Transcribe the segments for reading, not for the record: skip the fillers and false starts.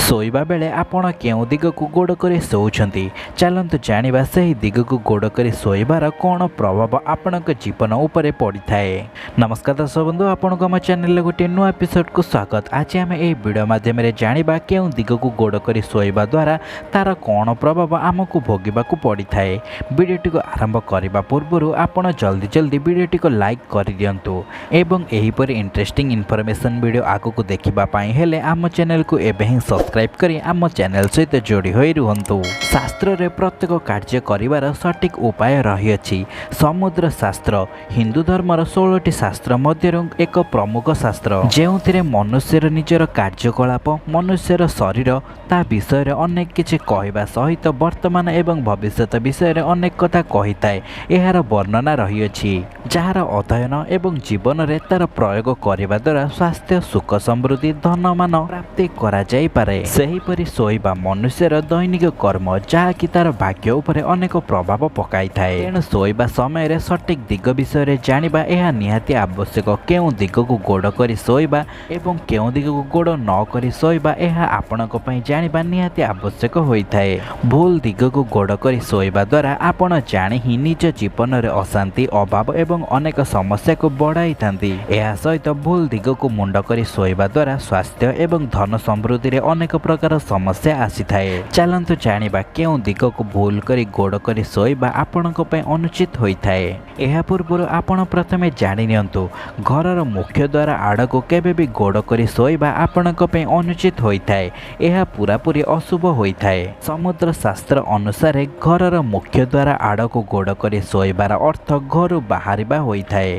ଶୋଇବା ବେଳେ ଆପଣ କେଉଁ ଦିଗକୁ ଗୋଡ଼ କରି ଶୋଉଛନ୍ତି? ଚାଲନ୍ତୁ ଜାଣିବା ସେହି ଦିଗକୁ ଗୋଡ଼ କରି ଶୋଇବାର କ'ଣ ପ୍ରଭାବ ଆପଣଙ୍କ ଜୀବନ ଉପରେ ପଡ଼ିଥାଏ। ନମସ୍କାର ଦର୍ଶକ ବନ୍ଧୁ, ଆପଣଙ୍କୁ ଆମ ଚ୍ୟାନେଲରେ ଗୋଟିଏ ନୂଆ ଏପିସୋଡ଼କୁ ସ୍ୱାଗତ। ଆଜି ଆମେ ଏହି ଭିଡ଼ିଓ ମାଧ୍ୟମରେ ଜାଣିବା କେଉଁ ଦିଗକୁ ଗୋଡ଼ କରି ଶୋଇବା ଦ୍ୱାରା ତା'ର କ'ଣ ପ୍ରଭାବ ଆମକୁ ଭୋଗିବାକୁ ପଡ଼ିଥାଏ। ଭିଡ଼ିଓଟିକୁ ଆରମ୍ଭ କରିବା ପୂର୍ବରୁ ଆପଣ ଜଲ୍ଦି ଭିଡ଼ିଓଟିକୁ ଲାଇକ୍ କରିଦିଅନ୍ତୁ ଏବଂ ଏହିପରି ଇଣ୍ଟରେଷ୍ଟିଂ ଇନଫର୍ମେସନ୍ ଭିଡ଼ିଓ ଆଗକୁ ଦେଖିବା ପାଇଁ ହେଲେ ଆମ ଚ୍ୟାନେଲକୁ ଏବେ ହିଁ ସବସ୍କ୍ରାଇବ୍ କରି ଆମ ଚ୍ୟାନେଲ ସହିତ ଯୋଡ଼ି ହୋଇ ରୁହନ୍ତୁ। ଶାସ୍ତ୍ରରେ ପ୍ରତ୍ୟେକ କାର୍ଯ୍ୟ କରିବାର ସଠିକ୍ ଉପାୟ ରହିଅଛି। ସମୁଦ୍ର ଶାସ୍ତ୍ର ହିନ୍ଦୁ ଧର୍ମର 16ଟି ଶାସ୍ତ୍ର ମଧ୍ୟରୁ ଏକ ପ୍ରମୁଖ ଶାସ୍ତ୍ର, ଯେଉଁଥିରେ ମନୁଷ୍ୟର ନିଜର କାର୍ଯ୍ୟକଳାପ, ମନୁଷ୍ୟର ଶରୀର ତା ବିଷୟରେ ଅନେକ କିଛି କହିବା ସହିତ ବର୍ତ୍ତମାନ ଏବଂ ଭବିଷ୍ୟତ ବିଷୟରେ ଅନେକ କଥା କହିଥାଏ। ଏହାର ବର୍ଣ୍ଣନା ରହିଅଛି, ଯାହାର ଅଧ୍ୟୟନ ଏବଂ ଜୀବନରେ ତାର ପ୍ରୟୋଗ କରିବା ଦ୍ୱାରା ସ୍ୱାସ୍ଥ୍ୟ, ସୁଖ, ସମୃଦ୍ଧି, ଧନମାନ ପ୍ରାପ୍ତି କରାଯାଇପାରେ। ସେହିପରି ଶୋଇବା ମନୁଷ୍ୟର ଦୈନିକ କର୍ମ, ଯାହାକି ତାର ଭାଗ୍ୟ ଉପରେ ଅନେକ ପ୍ରଭାବ ପକାଇଥାଏ। ତେଣୁ ଶୋଇବା ସମୟରେ ସଠିକ୍ ଦିଗ ବିଷୟରେ ଜାଣିବା ଏହା ନିହାତି ଆବଶ୍ୟକ। କେଉଁ ଦିଗକୁ ଗୋଡ଼ କରି ଶୋଇବା ଏବଂ କେଉଁ ଦିଗକୁ ଗୋଡ଼ ନ କରି ଶୋଇବା ଏହା ଆପଣଙ୍କ ପାଇଁ ଜାଣିବା ନିହାତି ଆବଶ୍ୟକ ହୋଇଥାଏ। ଭୁଲ ଦିଗକୁ ଗୋଡ଼ କରି ଶୋଇବା ଦ୍ୱାରା ଆପଣ ଜାଣି ହିଁ ନିଜ ଜୀବନରେ ଅଶାନ୍ତି, ଅଭାବ ଏବଂ ଅନେକ ସମସ୍ୟାକୁ ବଢ଼ାଇଥାନ୍ତି। ଏହା ସହିତ ଭୁଲ ଦିଗକୁ ମୁଣ୍ଡ କରି ଶୋଇବା ଦ୍ୱାରା ସ୍ୱାସ୍ଥ୍ୟ ଏବଂ ଧନ ସମୃଦ୍ଧିରେ ଅନେକ ପ୍ରକାର ସମସ୍ୟା ଆସିଥାଏ। ଚାଲନ୍ତୁ ଜାଣିବା କେଉଁ ଦିଗକୁ ଭୁଲ କରି ଗୋଡ଼ କରି ଶୋଇବା ଆପଣଙ୍କ ପାଇଁ ଅନୁଚିତ ହୋଇଥାଏ। ଏହା ପୂର୍ବରୁ ଆପଣ ପ୍ରଥମେ ଜାଣି ନିଅନ୍ତୁ, ଘରର ମୁଖ୍ୟ ଦ୍ୱାର ଆଡ଼କୁ କେବେ ବି ଗୋଡ଼ କରି ଶୋଇବା ଆପଣଙ୍କ ପାଇଁ ଅନୁଚିତ ହୋଇଥାଏ। ଏହା ପୁରାପୁରି ଅଶୁଭ ହୋଇଥାଏ। ସମୁଦ୍ର ଶାସ୍ତ୍ର ଅନୁସାରେ ଘରର ମୁଖ୍ୟ ଦ୍ୱାର ଆଡ଼କୁ ଗୋଡ଼ କରି ଶୋଇବାର ଅର୍ଥ ଘରୁ ବାହାରିବା ହୋଇଥାଏ।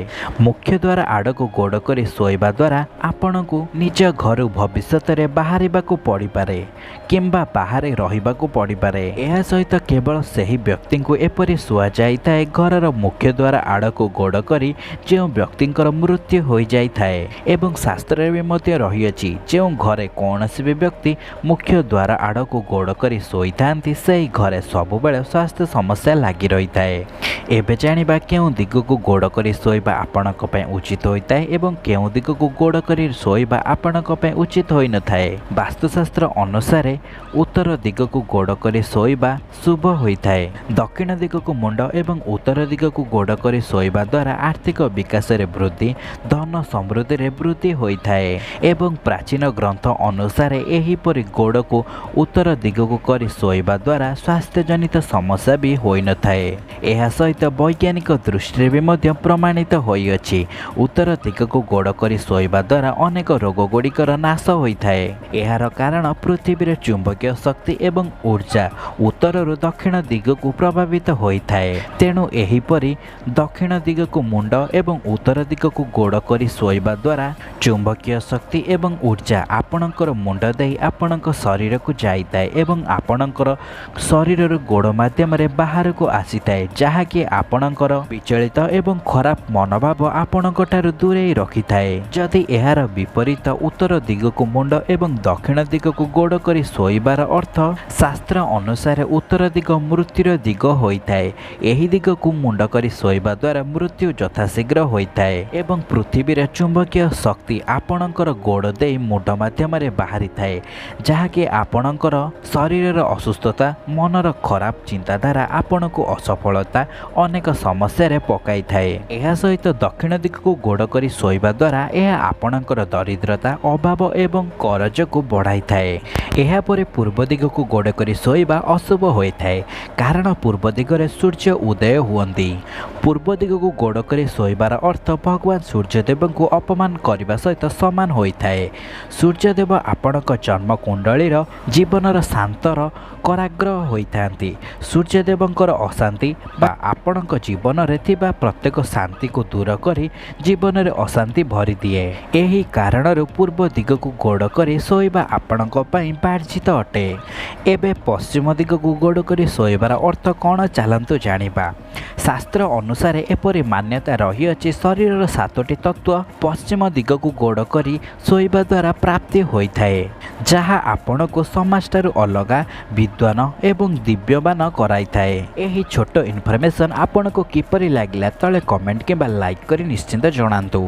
ମୁଖ୍ୟ ଦ୍ୱାର ଆଡ଼କୁ ଗୋଡ଼ କରି ଶୋଇବା ଦ୍ୱାରା ଆପଣଙ୍କୁ ନିଜ ଘରୁ ଭବିଷ୍ୟତରେ ବାହାରିବାକୁ ପଡ଼ିପାରେ କିମ୍ବା ବାହାରେ ରହିବାକୁ ପଡ଼ିପାରେ। ଏହା ସହିତ କେବଳ ସେହି ବ୍ୟକ୍ତିଙ୍କୁ ଏପରି ଶୁଆଯାଇଥାଏ ଘରର ମୁଖ୍ୟ ଦ୍ୱାର ଆଡ଼କୁ ଗୋଡ଼ କରି ଯେଉଁ ବ୍ୟକ୍ତିଙ୍କର ମୃତ୍ୟୁ ହୋଇଯାଇଥାଏ। ଏବଂ ଶାସ୍ତ୍ରରେ ବି ମଧ୍ୟ ରହିଅଛି, ଯେଉଁ ଘରେ କୌଣସି ବି ବ୍ୟକ୍ତି ମୁଖ୍ୟ ଦ୍ୱାର ଆଡ଼କୁ ଗୋଡ଼ କରି ଶୋଇଥାନ୍ତି ସେହି ଘରେ ସବୁବେଳେ ସ୍ୱାସ୍ଥ୍ୟ ସମସ୍ୟା ଲାଗି ରହିଥାଏ। ଏବେ ଜାଣିବା କେଉଁ ଦିଗକୁ ଗୋଡ଼ କରି ଶୋଇବା ଆପଣଙ୍କ ପାଇଁ ଉଚିତ ହୋଇଥାଏ ଏବଂ କେଉଁ ଦିଗକୁ ଗୋଡ଼ କରି ଶୋଇବା ଆପଣଙ୍କ ପାଇଁ ଉଚିତ ହୋଇନଥାଏ। ବାସ୍ତୁଶାସ୍ତ୍ର ଅନୁସାରେ ଉତ୍ତର ଦିଗକୁ ଗୋଡ଼ କରି ଶୋଇବା ଶୁଭ ହୋଇଥାଏ। ଦକ୍ଷିଣ ଦିଗକୁ ମୁଣ୍ଡ ଏବଂ ଉତ୍ତର ଦିଗକୁ ଗୋଡ଼ କରି ଶୋଇବା ଦ୍ୱାରା ଆର୍ଥିକ ବିକାଶରେ ବୃଦ୍ଧି, ଧନ ସମୃଦ୍ଧିରେ ବୃଦ୍ଧି ହୋଇଥାଏ। ଏବଂ ପ୍ରାଚୀନ ଗ୍ରନ୍ଥ ଅନୁସାରେ ଏହିପରି ଗୋଡ଼କୁ ଉତ୍ତର ଦିଗକୁ କରି ଶୋଇବା ଦ୍ୱାରା ସ୍ୱାସ୍ଥ୍ୟଜନିତ ସମସ୍ୟା ବି ହୋଇନଥାଏ। ଏହା ସହିତ ବୈଜ୍ଞାନିକ ଦୃଷ୍ଟିରେ ବି ମଧ୍ୟ ପ୍ରମାଣିତ ହୋଇଅଛି, ଉତ୍ତର ଦିଗକୁ ଗୋଡ଼ କରି ଶୋଇବା ଦ୍ୱାରା ଅନେକ ରୋଗ ଗୁଡ଼ିକର ନାଶ ହୋଇଥାଏ। ଏହାର କାରଣ ପୃଥିବୀର ଚୁମ୍ବକୀୟ ଶକ୍ତି ଏବଂ ଊର୍ଜା ଉତ୍ତରରୁ ଦକ୍ଷିଣ ଦିଗକୁ ପ୍ରଭାବିତ ହୋଇଥାଏ। ତେଣୁ ଏହିପରି ଦକ୍ଷିଣ ଦିଗକୁ ମୁଣ୍ଡ ଏବଂ ଉତ୍ତର ଦିଗକୁ ଗୋଡ଼ କରି ଶୋଇବା ଦ୍ୱାରା ଚୁମ୍ବକୀୟ ଶକ୍ତି ଏବଂ ଊର୍ଜା ଆପଣଙ୍କର ମୁଣ୍ଡ ଦେଇ ଆପଣଙ୍କ ଶରୀରକୁ ଯାଇଥାଏ ଏବଂ ଆପଣଙ୍କର ଶରୀରରୁ ଗୋଡ଼ ମାଧ୍ୟମରେ ବାହାରକୁ ଆସିଥାଏ, ଯାହାକି ଆପଣଙ୍କର ବିଚଳିତ ଏବଂ ଖରାପ ମନୋଭାବ ଆପଣଙ୍କ ଠାରୁ ଦୂରେଇ ରଖିଥାଏ। ଯଦି ଏହାର ବିପରୀତ ଉତ୍ତର ଦିଗକୁ ମୁଣ୍ଡ ଏବଂ ଦକ୍ଷିଣ ଦିଗକୁ ଗୋଡ଼ କରି ଶୋଇବାର ଅର୍ଥ, ଶାସ୍ତ୍ର ଅନୁସାରେ ଉତ୍ତର ଦିଗ ମୃତ୍ୟୁର ଦିଗ ହୋଇଥାଏ। ଏହି ଦିଗକୁ ମୁଣ୍ଡ କରି ଶୋଇବା ଦ୍ୱାରା ମୃତ୍ୟୁ ଯଥାଶୀଘ୍ର ହୋଇଥାଏ ଏବଂ ପୃଥିବୀର ଚୁମ୍ବକୀୟ ଶକ୍ତି ଆପଣଙ୍କର ଗୋଡ଼ ଦେଇ ମୁଣ୍ଡ ମାଧ୍ୟମରେ ବାହାରିଥାଏ, ଯାହାକି ଆପଣଙ୍କର ଶରୀରର ଅସୁସ୍ଥତା, ମନର ଖରାପ ଚିନ୍ତାଧାରା ଆପଣଙ୍କୁ ଅସଫଳତା, ଅନେକ ସମସ୍ୟାରେ ପକାଇଥାଏ। ଏହା ସହିତ ଦକ୍ଷିଣ ଦିଗକୁ ଗୋଡ଼ କରି ଶୋଇବା ଦ୍ୱାରା ଏହା ଆପଣଙ୍କର ଦରିଦ୍ରତା, ଅଭାବ ଏବଂ କରଜକୁ ବଢ଼ାଇଥାଏ। ଏହାପରେ ପୂର୍ବ ଦିଗକୁ ଗୋଡ଼ କରି ଶୋଇବା ଅଶୁଭ ହୋଇଥାଏ, କାରଣ ପୂର୍ବ ଦିଗରେ ସୂର୍ଯ୍ୟ ଉଦୟ ହୁଅନ୍ତି। ପୂର୍ବ ଦିଗକୁ ଗୋଡ଼ କରି ଶୋଇବାର ଅର୍ଥ ଭଗବାନ ସୂର୍ଯ୍ୟଦେବଙ୍କୁ ଅପମାନ କରିବା ସହିତ ସମାନ ହୋଇଥାଏ। ସୂର୍ଯ୍ୟଦେବ ଆପଣଙ୍କ ଜନ୍ମ କୁଣ୍ଡଳୀର ଜୀବନର ଶାନ୍ତର କରାଗ୍ରହ ହୋଇଥାନ୍ତି। ସୂର୍ଯ୍ୟଦେବଙ୍କର ଅଶାନ୍ତି ବା ଆପଣଙ୍କ ଜୀବନରେ ଥିବା ପ୍ରତ୍ୟେକ ଶାନ୍ତିକୁ ଦୂର କରି ଜୀବନରେ ଅଶାନ୍ତି ଭରିଦିଏ। ଏହି କାରଣରୁ ପୂର୍ବ ଦିଗକୁ ଗୋଡ଼ କରି ଶୋଇବା ଆପଣଙ୍କ ପାଇଁ ବାର୍ଜିତ ଅଟେ। ଏବେ ପଶ୍ଚିମ ଦିଗକୁ ଗୋଡ଼ କରି ଶୋଇବାର ଅର୍ଥ କ'ଣ, ଚାଲନ୍ତୁ ଜାଣିବା। ଶାସ୍ତ୍ର ଅନୁସାରେ ଏପରି ମାନ୍ୟତା ରହିଅଛି, ଶରୀରର 7ଟି ତତ୍ତ୍ୱ ପଶ୍ଚିମ ଦିଗକୁ ଗୋଡ଼ କରି ଶୋଇବା ଦ୍ୱାରା ପ୍ରାପ୍ତି ହୋଇଥାଏ, ଯାହା ଆପଣଙ୍କୁ ସମାଜଠାରୁ ଅଲଗା, ବିଦ୍ୱାନ ଏବଂ ଦିବ୍ୟମାନ କରାଇଥାଏ। ଏହି ଛୋଟ ଇନଫର୍ମେସନ୍ ଆପଣଙ୍କୁ କିପରି ଲାଗିଲା ତଳେ କମେଣ୍ଟ କିମ୍ବା ଲାଇକ୍ କରି ନିଶ୍ଚିନ୍ତ ଜଣାନ୍ତୁ।